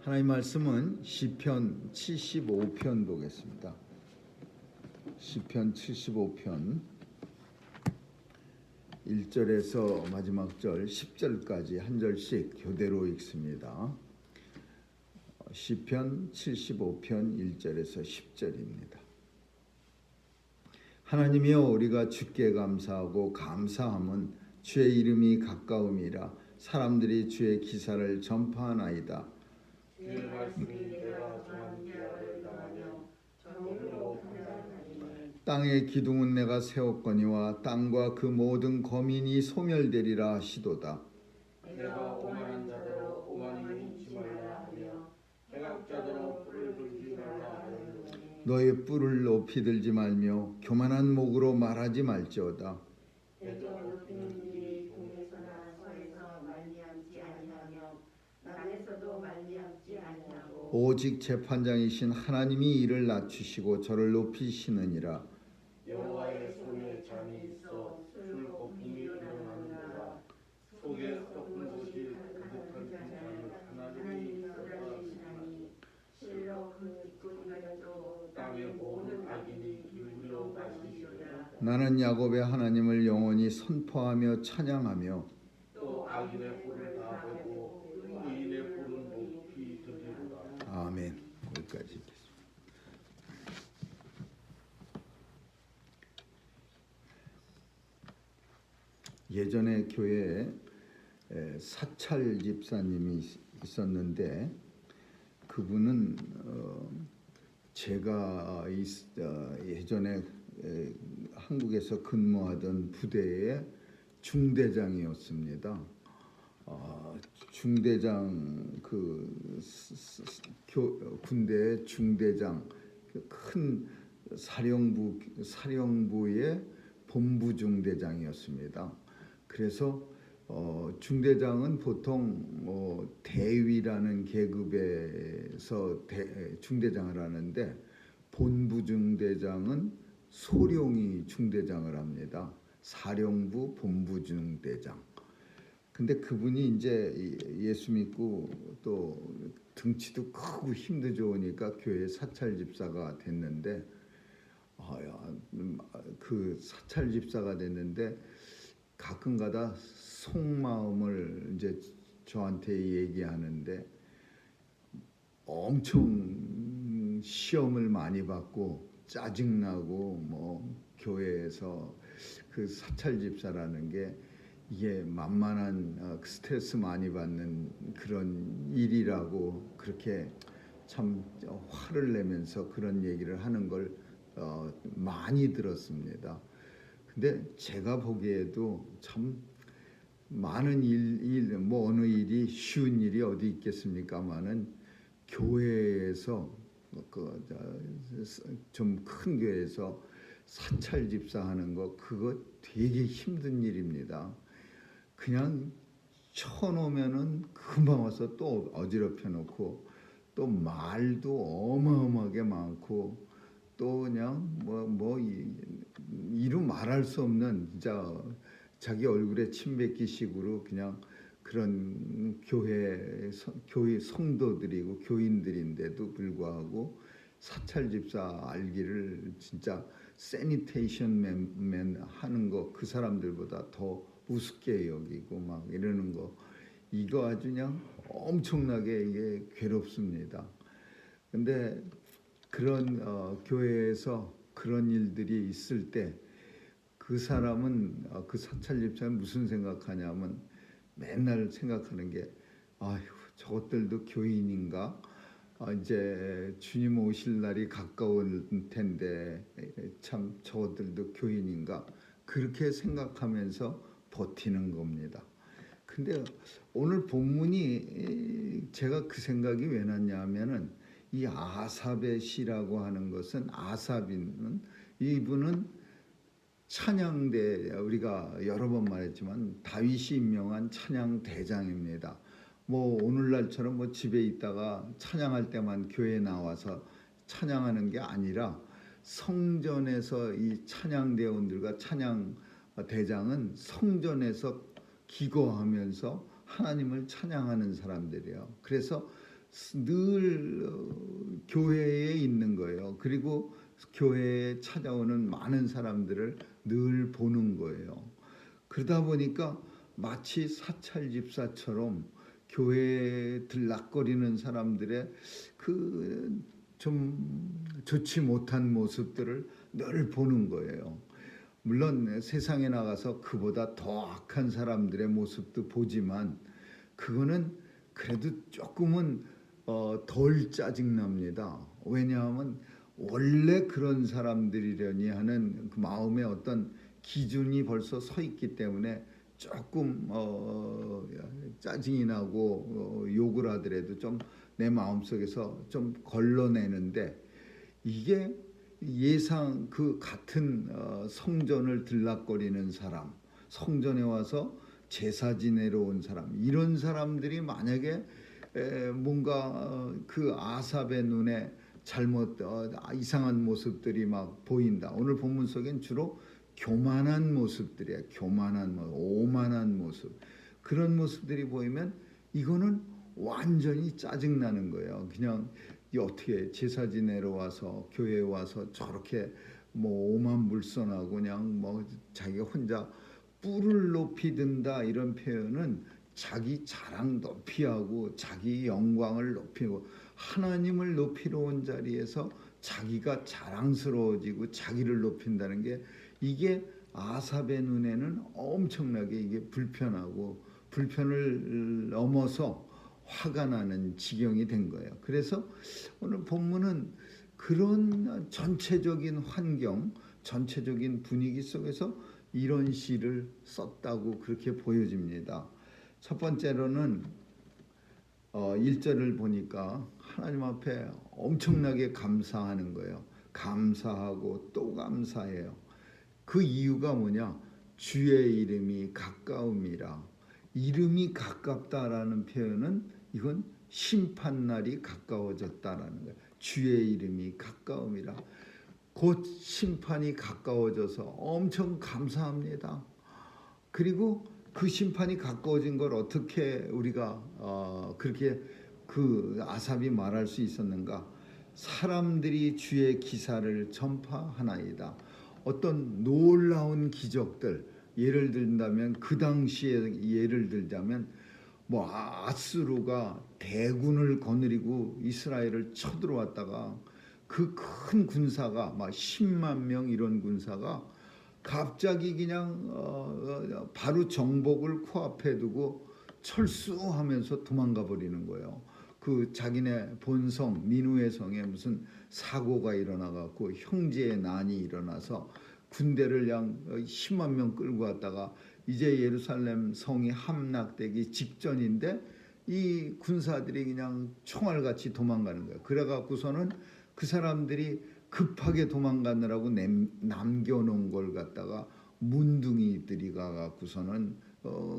하나님 말씀은 시편 75편 보겠습니다. 시편 75편 1절에서 마지막 절 10절까지 한 절씩 교대로 읽습니다. 시편 75편 1절에서 10절입니다. 하나님이여, 우리가 주께 감사하고 감사함은 주의 이름이 가까움이라. 사람들이 주의 기사를 전파하나이다. 주의 말씀이 내가 정한 기약을 당하며 정의로 감당하리니. 땅의 기둥은 내가 세웠거니와 땅과 그 모든 거민이 소멸되리라 하시도다. 내가 오만한 자더러 오만히 행치 말라 하며 해각자더러 뿔을 들지 말라 하였노니. 너의 뿔을 높이 들지 말며 교만한 목으로 말하지 말지어다. 내가 높이는 일이 동에서나 서에서 말미암지 아니하며 남에서도 말미암지 아니하고 오직 재판장이신 하나님이 이를 낮추시고 저를 높이시느니라. 여호와의 손에 잠이 있어 술 거품이 일어나는도다. 속에 썩은 것이 가득한 잔을 하나님이 쏟아내시나니 실로 그 뒷구리가도 땅의 모든 악인이 기울여 마시리라. 나는 야곱의 하나님을 영원히 선포하며 찬양하며 또 악인의 뿔을 다 베고 의인의 뿔은 높이 들리로다. 아멘. 거기까지 읽겠습니다. 예전에 교회에 사찰 집사님이 있었는데 그분은 제가 예전에 한국에서 근무하던 부대의 중대장이었습니다. 중대장 군대의 중대장, 큰 사령부의 본부 중대장이었습니다. 그래서 중대장은 보통 대위라는 계급에서 중대장을 하는데 본부 중대장은 소령이 중대장을 합니다. 사령부 본부 중대장. 근데 그분이 이제 예수 믿고 또 등치도 크고 힘도 좋으니까 교회 사찰 집사가 됐는데 그 사찰 집사가 됐는데 가끔가다 속마음을 이제 저한테 얘기하는데 엄청 시험을 많이 받고 짜증나고 뭐 교회에서 그 사찰 집사라는 게 이게 만만한 스트레스 많이 받는 그런 일이라고 그렇게 참 화를 내면서 그런 얘기를 하는 걸 많이 들었습니다. 근데 제가 보기에도 참 많은 뭐 어느 일이 쉬운 일이 어디 있겠습니까만은 교회에서 좀 큰 교회에서 사찰 집사하는 거 그거 되게 힘든 일입니다. 그냥 쳐놓으면은 금방 와서 또 어지럽혀 놓고 또 말도 어마어마하게 많고 또 그냥 이루 말할 수 없는 진짜 자기 얼굴에 침 뱉기식으로 그냥 그런 교회 성도들이고 교인들인데도 불구하고 사찰 집사 알기를 진짜 세니테이션 맨 하는 거 그 사람들보다 더 우습게 여기고 막 이러는 거 이거 아주 그냥 엄청나게 이게 괴롭습니다. 근데 그런 교회에서 그런 일들이 있을 때 그 사람은 그 사찰 집사는 무슨 생각하냐면 맨날 생각하는 게 아휴 저것들도 교인인가? 이제 주님 오실 날이 가까울 텐데 참 저것들도 교인인가? 그렇게 생각하면서 버티는 겁니다. 근데 오늘 본문이 제가 그 생각이 왜 났냐 하면은 이 아삽의 시라고 하는 것은 아삽이는 이분은 찬양대 우리가 여러 번 말했지만 다윗이 임명한 찬양 대장입니다. 뭐 오늘날처럼 뭐 집에 있다가 찬양할 때만 교회에 나와서 찬양하는 게 아니라 성전에서 이 찬양대원들과 찬양 대장은 성전에서 기거하면서 하나님을 찬양하는 사람들이에요. 그래서 늘 교회에 있는 거예요. 그리고 교회에 찾아오는 많은 사람들을 늘 보는 거예요. 그러다 보니까 마치 사찰 집사처럼 교회에 들락거리는 사람들의 그 좀 좋지 못한 모습들을 늘 보는 거예요. 물론 세상에 나가서 그보다 더 악한 사람들의 모습도 보지만 그거는 그래도 조금은 덜 짜증납니다. 왜냐하면 원래 그런 사람들이려니 하는 그 마음의 어떤 기준이 벌써 서 있기 때문에 조금 짜증이 나고 욕을 하더라도 좀 내 마음속에서 좀 걸러내는데, 이게 예상 그 같은 성전을 들락거리는 사람, 성전에 와서 제사 지내러 온 사람, 이런 사람들이 만약에 뭔가 그 아삽의 눈에 잘못 이상한 모습들이 막 보인다. 오늘 본문 속엔 주로 교만한 모습들이야. 교만한 모습, 오만한 모습. 그런 모습들이 보이면 이거는 완전히 짜증나는 거예요. 그냥 어떻게 제사 지내러 와서 교회에 와서 저렇게 뭐 오만불선하고 그냥 뭐 자기가 혼자 뿔을 높이 든다, 이런 표현은 자기 자랑 높이하고 자기 영광을 높이고 하나님을 높이러 온 자리에서 자기가 자랑스러워지고 자기를 높인다는 게, 이게 아삽의 눈에는 엄청나게 이게 불편하고 불편을 넘어서 화가 나는 지경이 된 거예요. 그래서 오늘 본문은 그런 전체적인 환경, 전체적인 분위기 속에서 이런 시를 썼다고 그렇게 보여집니다. 첫 번째로는 1절을 보니까 하나님 앞에 엄청나게 감사하는 거예요. 감사하고 또 감사해요. 그 이유가 뭐냐? 주의 이름이 가까움이라. 이름이 가깝다라는 표현은 이건 심판날이 가까워졌다라는 거예요. 주의 이름이 가까움이라. 곧 심판이 가까워져서 엄청 감사합니다. 그리고 그 심판이 가까워진 걸 어떻게 우리가 그렇게 그 아삽이 말할 수 있었는가? 사람들이 주의 기사를 전파하나이다. 어떤 놀라운 기적들, 예를 들자면 그 당시에 예를 들자면 뭐 아수르가 대군을 거느리고 이스라엘을 쳐들어왔다가 그 큰 군사가 막 10만 명 이런 군사가 갑자기 그냥 바로 정복을 코앞에 두고 철수하면서 도망가 버리는 거예요. 그 자기네 본성 니누의 성에 무슨 사고가 일어나 갖고 형제의 난이 일어나서 군대를 양 10만 명 끌고 왔다가 이제 예루살렘 성이 함락되기 직전인데 이 군사들이 그냥 총알같이 도망가는 거예요. 그래 갖고서는 그 사람들이 급하게 도망가느라고 남겨놓은 걸 갖다가 문둥이들이 가갖고서는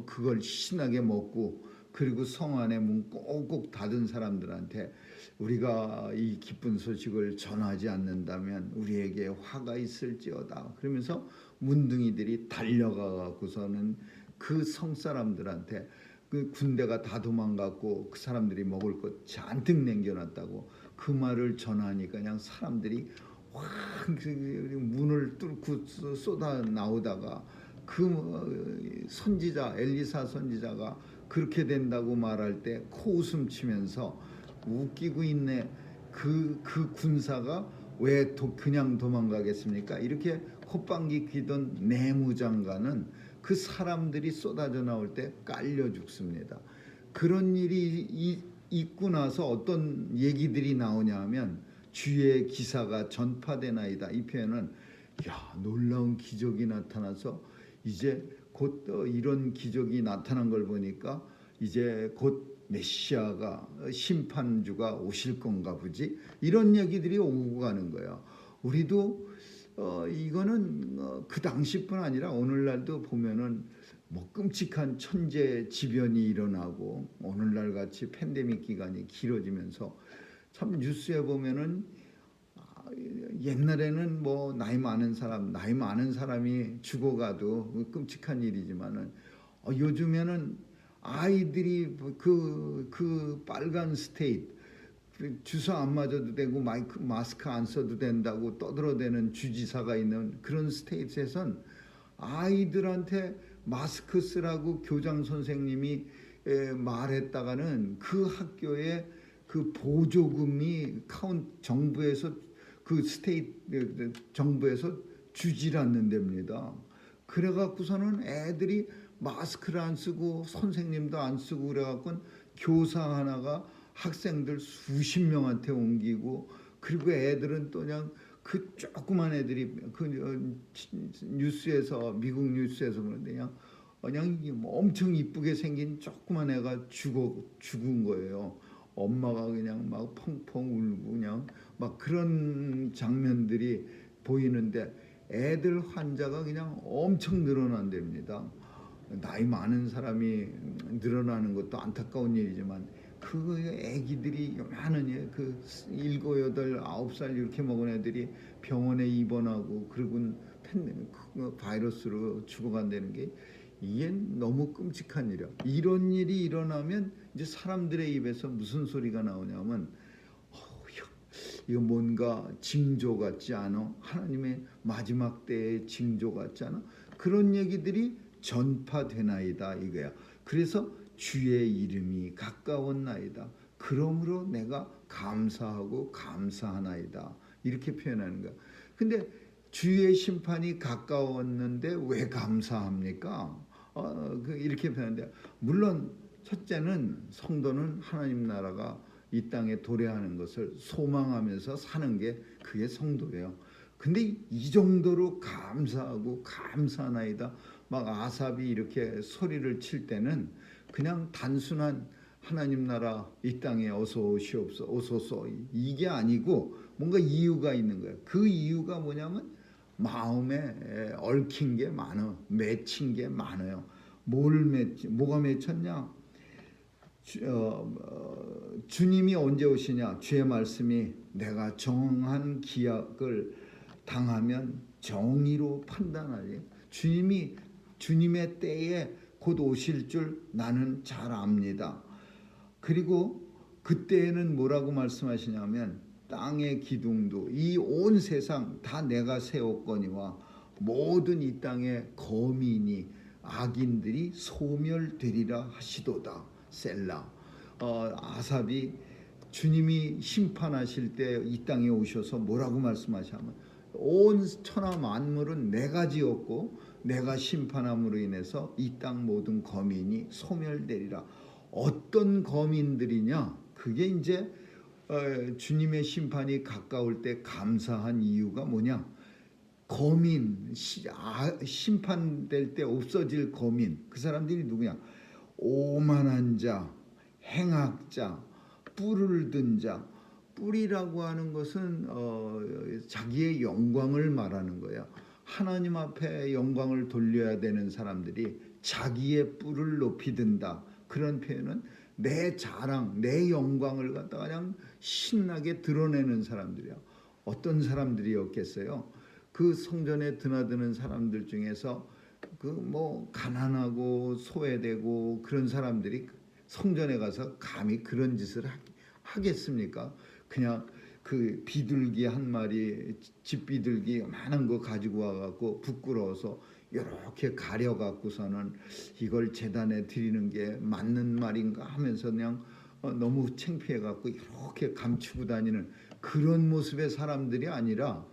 그걸 신나게 먹고, 그리고 성 안에 문 꼭꼭 닫은 사람들한테 우리가 이 기쁜 소식을 전하지 않는다면 우리에게 화가 있을지어다. 그러면서 문둥이들이 달려가갖고서는 그 성 사람들한테 그 군대가 다 도망갔고 그 사람들이 먹을 것 잔뜩 남겨놨다고 그 말을 전하니까 그냥 사람들이 확 문을 뚫고 쏟아 나오다가 그 선지자 엘리사 선지자가 그렇게 된다고 말할 때 코웃음 치면서 웃기고 있네. 그 군사가 왜 그냥 도망가겠습니까? 이렇게 콧방귀 뀌던 내무장관은 그 사람들이 쏟아져 나올 때 깔려 죽습니다. 그런 일이 있고 나서 어떤 얘기들이 나오냐 하면 주의 기사가 전파되나이다. 이 표현은 놀라운 기적이 나타나서 이제 곧 이런 기적이 나타난 걸 보니까 이제 곧 메시아가 심판주가 오실 건가 보지, 이런 얘기들이 오고 가는 거예요. 우리도 이거는 그 당시뿐 아니라 오늘날도 보면은 뭐 끔찍한 천재지변이 일어나고 오늘날 같이 팬데믹 기간이 길어지면서 참 뉴스에 보면은 옛날에는 뭐 나이 많은 사람이 죽어가도 끔찍한 일이지만은 요즘에는 아이들이 그 빨간 스테이트 주사 안 맞아도 되고 마스크 안 써도 된다고 떠들어대는 주지사가 있는 그런 스테이트에선 아이들한테 마스크 쓰라고 교장 선생님이 말했다가는 그 학교에 그 보조금이 정부에서 그 스테이트 정부에서 주질 않는답니다. 그래갖고서는 애들이 마스크를 안 쓰고 선생님도 안 쓰고 그래갖고 교사 하나가 학생들 수십 명한테 옮기고, 그리고 애들은 또 그냥 그 조그만 애들이 그 뉴스에서 미국 뉴스에서 그런데 그냥 엄청 이쁘게 생긴 조그만 애가 죽은 거예요. 엄마가 그냥 막 펑펑 울고 그냥 막 그런 장면들이 보이는데 애들 환자가 그냥 엄청 늘어난답니다. 나이 많은 사람이 늘어나는 것도 안타까운 일이지만 그 애기들이 요만한 그 7, 8, 9살 이렇게 먹은 애들이 병원에 입원하고 그리고 바이러스로 죽어간다는 게 이게 너무 끔찍한 일이야. 이런 일이 일어나면 이제 사람들의 입에서 무슨 소리가 나오냐면 이거 뭔가 징조 같지 않아? 하나님의 마지막 때의 징조 같지 않아? 그런 얘기들이 전파되나이다 이거야. 그래서 주의 이름이 가까웠나이다. 그러므로 내가 감사하고 감사하나이다. 이렇게 표현하는 거야. 근데 주의 심판이 가까웠는데 왜 감사합니까? 이렇게 표현하는데, 물론 첫째는 성도는 하나님 나라가 이 땅에 도래하는 것을 소망하면서 사는 게 그게 성도예요. 근데 이 정도로 감사하고 감사나이다 막 아삽이 이렇게 소리를 칠 때는 그냥 단순한 하나님 나라 이 땅에 어서 오소서 이게 아니고 뭔가 이유가 있는 거예요. 그 이유가 뭐냐면 마음에 얽힌 게 많아, 맺힌 게 많아요. 뭐가 맺혔냐? 주님이 언제 오시냐? 주의 말씀이 내가 정한 기약을 당하면 정의로 판단하리. 주님의 때에 곧 오실 줄 나는 잘 압니다. 그리고 그때에는 뭐라고 말씀하시냐면 땅의 기둥도 이 온 세상 다 내가 세웠거니와 모든 이 땅의 거민이 악인들이 소멸되리라 하시도다. 셀라. 아삽이 주님이 심판하실 때 이 땅에 오셔서 뭐라고 말씀하시냐면 온 천하 만물은 내가 지었고 내가 심판함으로 인해서 이 땅 모든 거민이 소멸되리라. 어떤 거민들이냐? 그게 이제 주님의 심판이 가까울 때 감사한 이유가 뭐냐? 거민, 심판될 때 없어질 거민, 그 사람들이 누구냐? 오만한 자, 행악자, 뿔을 든 자. 뿔이라고 하는 것은 자기의 영광을 말하는 거야. 하나님 앞에 영광을 돌려야 되는 사람들이 자기의 뿔을 높이 든다. 그런 표현은 내 자랑, 내 영광을 갖다가 그냥 신나게 드러내는 사람들이야. 어떤 사람들이었겠어요? 그 성전에 드나드는 사람들 중에서 그 뭐 가난하고 소외되고 그런 사람들이 성전에 가서 감히 그런 짓을 하겠습니까? 그냥 그 비둘기 한 마리, 집비둘기 많은 거 가지고 와갖고 부끄러워서 이렇게 가려갖고서는 이걸 제단에 드리는 게 맞는 말인가 하면서 그냥 너무 창피해갖고 이렇게 감추고 다니는 그런 모습의 사람들이 아니라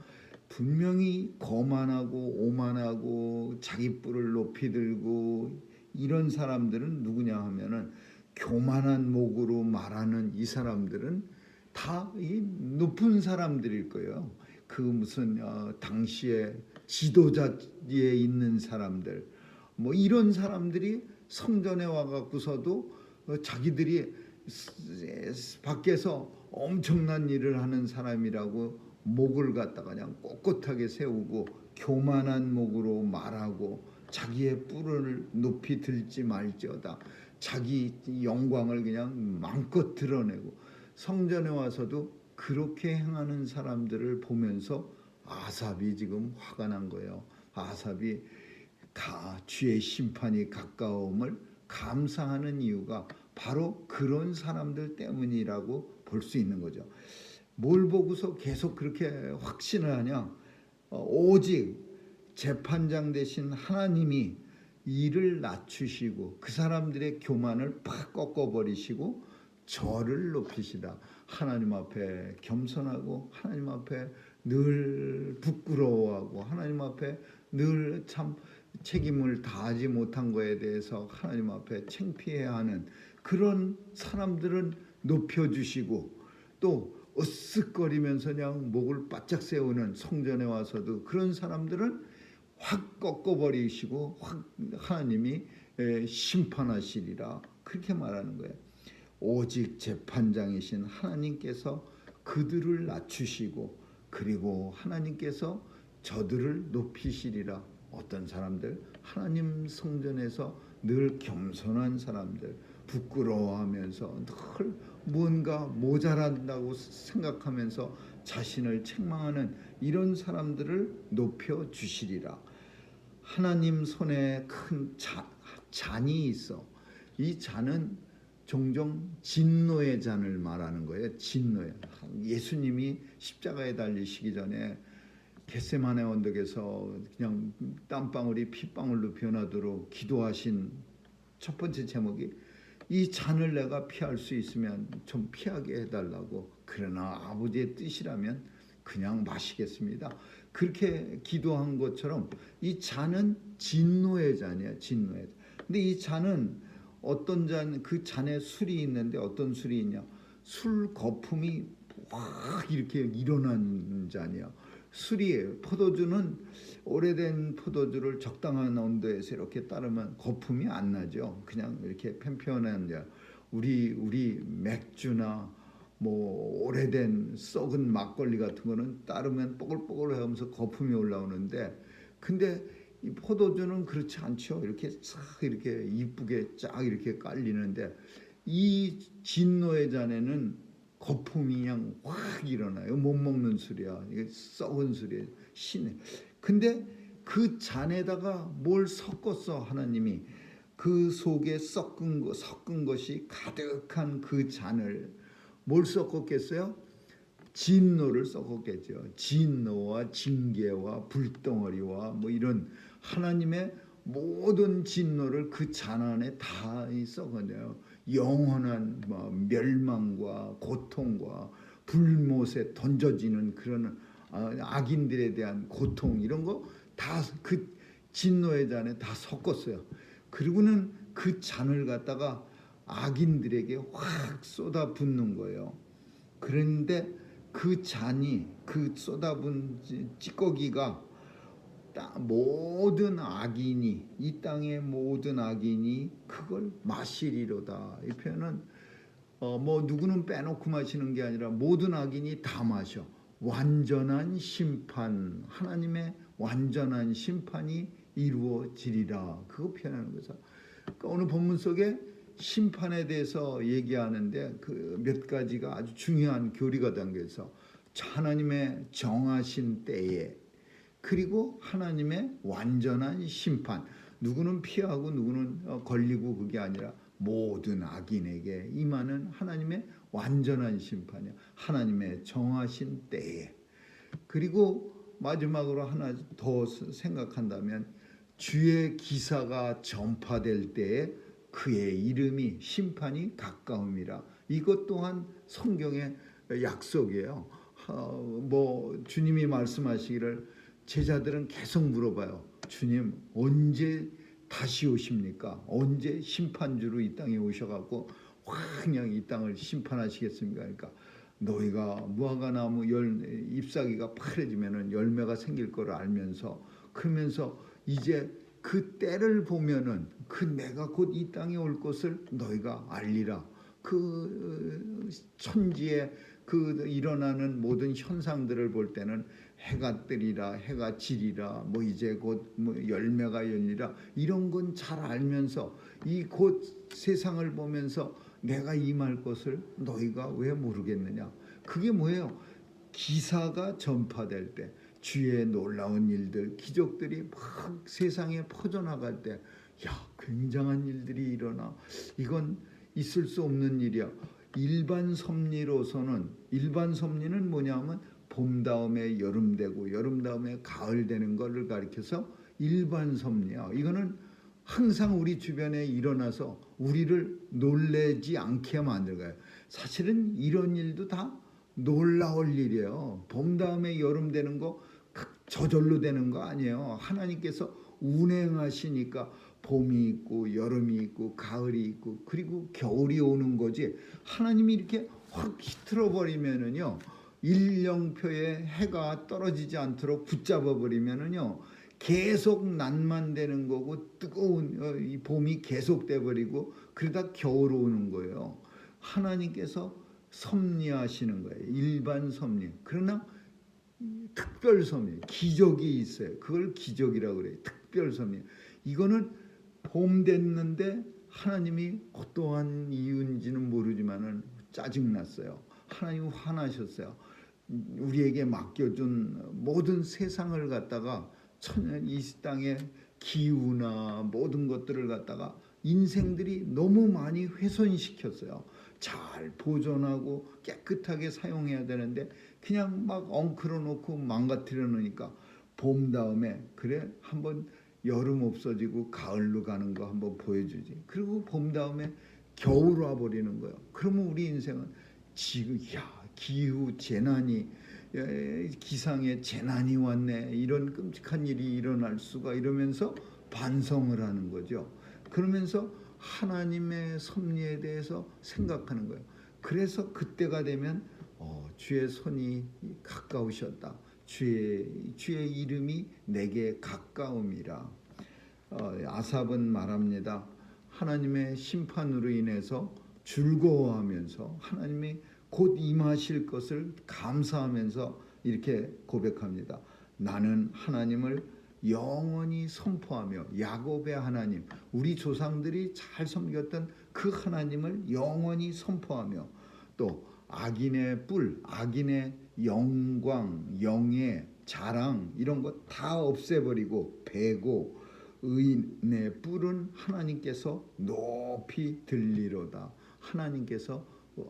분명히 거만하고 오만하고 자기 뿔을 높이 들고 이런 사람들은 누구냐 하면은 교만한 목으로 말하는 이 사람들은 다 이 높은 사람들일 거예요. 그 무슨 당시에 지도자에 있는 사람들, 뭐 이런 사람들이 성전에 와갖고서도 자기들이 밖에서 엄청난 일을 하는 사람이라고 목을 갖다가 그냥 꼿꼿하게 세우고 교만한 목으로 말하고 자기의 뿔을 높이 들지 말지어다. 자기 영광을 그냥 마음껏 드러내고 성전에 와서도 그렇게 행하는 사람들을 보면서 아삽이 지금 화가 난 거예요. 아삽이 다 주의 심판이 가까움을 감사하는 이유가 바로 그런 사람들 때문이라고 볼 수 있는 거죠. 뭘 보고서 계속 그렇게 확신을 하냐? 오직 재판장 되신 하나님이 이를 낮추시고 그 사람들의 교만을 팍 꺾어버리시고 저를 높이시다. 하나님 앞에 겸손하고 하나님 앞에 늘 부끄러워하고 하나님 앞에 늘 참 책임을 다하지 못한 거에 대해서 하나님 앞에 창피해야 하는 그런 사람들은 높여주시고, 또 으쓱거리면서 그냥 목을 바짝 세우는 성전에 와서도 그런 사람들은 확 꺾어버리시고 확 하나님이 심판하시리라, 그렇게 말하는 거예요. 오직 재판장이신 하나님께서 그들을 낮추시고 그리고 하나님께서 저들을 높이시리라. 어떤 사람들? 하나님 성전에서 늘 겸손한 사람들, 부끄러워하면서 늘 뭔가 모자란다고 생각하면서 자신을 책망하는 이런 사람들을 높여주시리라. 하나님 손에 큰 잔이 있어. 이 잔은 종종 진노의 잔을 말하는 거예요. 진노의. 예수님이 십자가에 달리시기 전에 겟세마네 언덕에서 그냥 땀방울이 핏방울로 변하도록 기도하신 첫 번째 제목이 이 잔을 내가 피할 수 있으면 좀 피하게 해달라고, 그러나 아버지의 뜻이라면 그냥 마시겠습니다. 그렇게 기도한 것처럼 이 잔은 진노의 잔이야. 진노의 잔. 근데 이 잔은 어떤 잔, 그 잔에 술이 있는데 어떤 술이 있냐? 술 거품이 확 이렇게 일어난 잔이야. 술이에요. 포도주는 오래된 포도주를 적당한 온도에서 이렇게 따르면 거품이 안 나죠. 그냥 이렇게 편편한 잔. 우리 맥주나 뭐 오래된 썩은 막걸리 같은 거는 따르면 뽀글뽀글하면서 거품이 올라오는데, 근데 이 포도주는 그렇지 않죠. 이렇게 싹 이렇게 이쁘게 쫙 이렇게 깔리는데, 이 진노의 잔에는 거품이 그냥 확 일어나요. 못 먹는 술이야. 이게 썩은 술이에요. 신의. 근데 그 잔에다가 뭘 섞었어, 하나님이. 그 속에 섞은 것이 가득한 그 잔을 뭘 섞었겠어요? 진노를 섞었겠죠. 진노와 징계와 불덩어리와 뭐 이런 하나님의 모든 진노를 그 잔 안에 다 섞어내요. 영원한 멸망과 고통과 불못에 던져지는 그런 악인들에 대한 고통, 이런 거 다 그 진노의 잔에 다 섞었어요. 그리고는 그 잔을 갖다가 악인들에게 확 쏟아붓는 거예요. 그런데 그 잔이, 그 쏟아부은 찌꺼기가 모든 악인이, 이 땅의 모든 악인이 그걸 마시리로다. 이 표현은 뭐 누구는 빼놓고 마시는 게 아니라 모든 악인이 다 마셔. 완전한 심판, 하나님의 완전한 심판이 이루어지리라, 그거 표현하는 거죠. 그러니까 오늘 본문 속에 심판에 대해서 얘기하는데 그 몇 가지가 아주 중요한 교리가 담겨서, 하나님의 정하신 때에, 그리고 하나님의 완전한 심판, 누구는 피하고 누구는 걸리고, 그게 아니라 모든 악인에게 임하는 하나님의 완전한 심판이야. 하나님의 정하신 때에. 그리고 마지막으로 하나 더 생각한다면, 주의 기사가 전파될 때에 그의 이름이, 심판이 가까움이라. 이것 또한 성경의 약속이에요. 뭐 주님이 말씀하시기를 제자들은 계속 물어봐요. 주님 언제 다시 오십니까? 언제 심판주로 이 땅에 오셔갖고 그냥 이 땅을 심판하시겠습니까? 그러니까 너희가 무화과나무 잎사귀가 파래지면은 열매가 생길 거를 알면서, 그러면서 이제 그 때를 보면은 그 내가 곧 이 땅에 올 것을 너희가 알리라. 그 천지에 그 일어나는 모든 현상들을 볼 때는 해가 뜨리라, 해가 지리라, 뭐 이제 곧 뭐 열매가 열리라, 이런 건 잘 알면서 이 곧 세상을 보면서 내가 임할 것을 너희가 왜 모르겠느냐? 그게 뭐예요? 기사가 전파될 때, 주의 놀라운 일들, 기적들이 막 세상에 퍼져나갈 때, 야, 굉장한 일들이 일어나. 이건 있을 수 없는 일이야. 일반 섭리는 뭐냐면 봄 다음에 여름 되고 여름 다음에 가을 되는 것을 가리켜서 일반 섭리야. 이거는 항상 우리 주변에 일어나서 우리를 놀래지 않게 만들 거예요. 사실은 이런 일도 다 놀라울 일이에요. 봄 다음에 여름 되는 거 저절로 되는 거 아니에요. 하나님께서 운행하시니까 봄이 있고 여름이 있고 가을이 있고 그리고 겨울이 오는 거지. 하나님이 이렇게 확 흐트러 버리면은요, 일령표에 해가 떨어지지 않도록 붙잡아 버리면은요, 계속 낮만 되는 거고 뜨거운 이 봄이 계속돼 버리고 그러다 겨울 오는 거예요. 하나님께서 섭리하시는 거예요. 일반 섭리. 그러나 특별 섭리, 기적이 있어요. 그걸 기적이라고 그래요. 특별 섭리. 이거는 봄 됐는데 하나님이 어떠한 이유인지는 모르지만은 짜증났어요. 하나님 화나셨어요. 우리에게 맡겨준 모든 세상을 갖다가 이 땅의 기후나 모든 것들을 갖다가 인생들이 너무 많이 훼손시켰어요. 잘 보존하고 깨끗하게 사용해야 되는데 그냥 막 엉클어 놓고 망가뜨려 놓으니까 봄 다음에 그래 한번 여름 없어지고 가을로 가는 거 한번 보여주지. 그리고 봄 다음에 겨울 와 버리는 거예요. 그러면 우리 인생은 지금 기후 재난이 기상에 재난이 왔네, 이런 끔찍한 일이 일어날 수가, 이러면서 반성을 하는 거죠. 그러면서 하나님의 섭리에 대해서 생각하는 거예요. 그래서 그때가 되면 주의 손이 가까우셨다. 주의 이름이 내게 가까움이라. 아삽은 말합니다. 하나님의 심판으로 인해서 즐거워하면서 하나님이 곧 임하실 것을 감사하면서 이렇게 고백합니다. 나는 하나님을 영원히 선포하며, 야곱의 하나님, 우리 조상들이 잘 섬겼던 그 하나님을 영원히 선포하며, 또 악인의 뿔, 악인의 영광, 영예, 자랑 이런 것 다 없애버리고 베고 의인의 뿔은 하나님께서 높이 들리로다.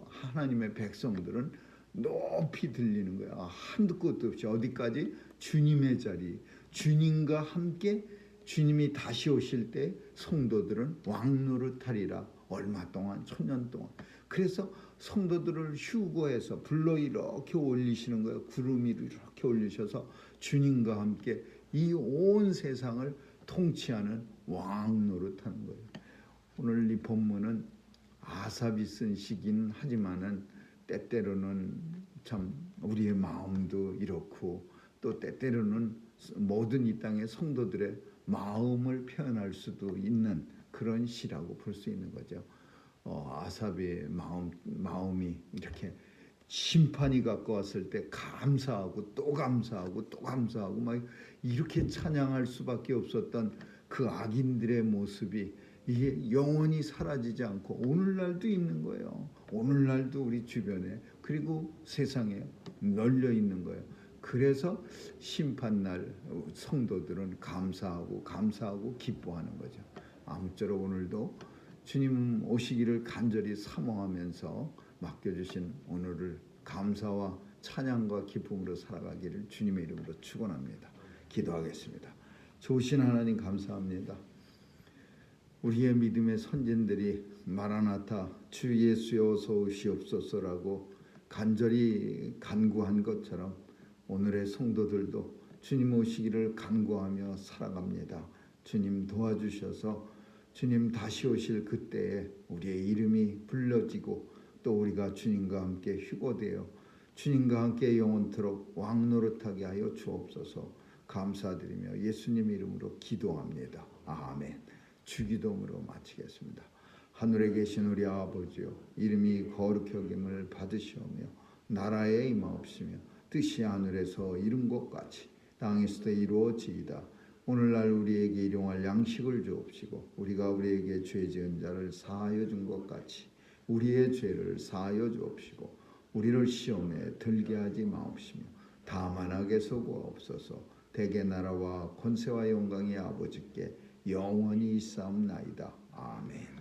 하나님의 백성들은 높이 들리는 거야. 한두 끝도 없이 어디까지? 주님의 자리. 주님과 함께 주님이 다시 오실 때 성도들은 왕노릇하리라. 얼마 동안? 천년 동안. 그래서 성도들을 휴거해서 불러 이렇게 올리시는 거예요. 구름 위로 이렇게 올리셔서 주님과 함께 이 온 세상을 통치하는 왕노릇하는 거예요. 오늘 이 본문은 아삽이 쓴 시긴 하지만은 때때로는 참 우리의 마음도 이렇고, 또 때때로는 모든 이 땅의 성도들의 마음을 표현할 수도 있는 그런 시라고 볼 수 있는 거죠. 아삽의 마음이 이렇게 심판이 가까웠을 때 감사하고 또 감사하고 또 감사하고 막 이렇게 찬양할 수밖에 없었던 그 악인들의 모습이 이게 영원히 사라지지 않고 오늘날도 있는 거예요. 오늘날도 우리 주변에 그리고 세상에 널려 있는 거예요. 그래서 심판날 성도들은 감사하고 기뻐하는 거죠. 아무쪼록 오늘도 주님 오시기를 간절히 사모하면서 맡겨주신 오늘을 감사와 찬양과 기쁨으로 살아가기를 주님의 이름으로 축원합니다. 기도하겠습니다. 좋으신 하나님 감사합니다. 우리의 믿음의 선진들이 마라나타 주 예수여 어서 오시옵소서라고 간절히 간구한 것처럼 오늘의 성도들도 주님 오시기를 간구하며 살아갑니다. 주님 도와주셔서 주님 다시 오실 그때에 우리의 이름이 불러지고 또 우리가 주님과 함께 휴거되어 주님과 함께 영원토록 왕노릇하게 하여 주옵소서. 감사드리며 예수님 이름으로 기도합니다. 아멘. 주기도문으로 마치겠습니다. 하늘에 계신 우리 아버지여, 이름이 거룩히 여김을 받으시오며 나라에 임하옵시며 뜻이 하늘에서 이룬 것 같이 땅에서도 이루어지이다. 오늘날 우리에게 일용할 양식을 주옵시고 우리가 우리에게 죄 지은 자를 사하여 준 것 같이 우리의 죄를 사하여 주옵시고 우리를 시험에 들게 하지 마옵시며 다만 악에서 구하옵소서. 대개 나라와 권세와 영광이 아버지께 영원히 있사옵나이다. 아멘.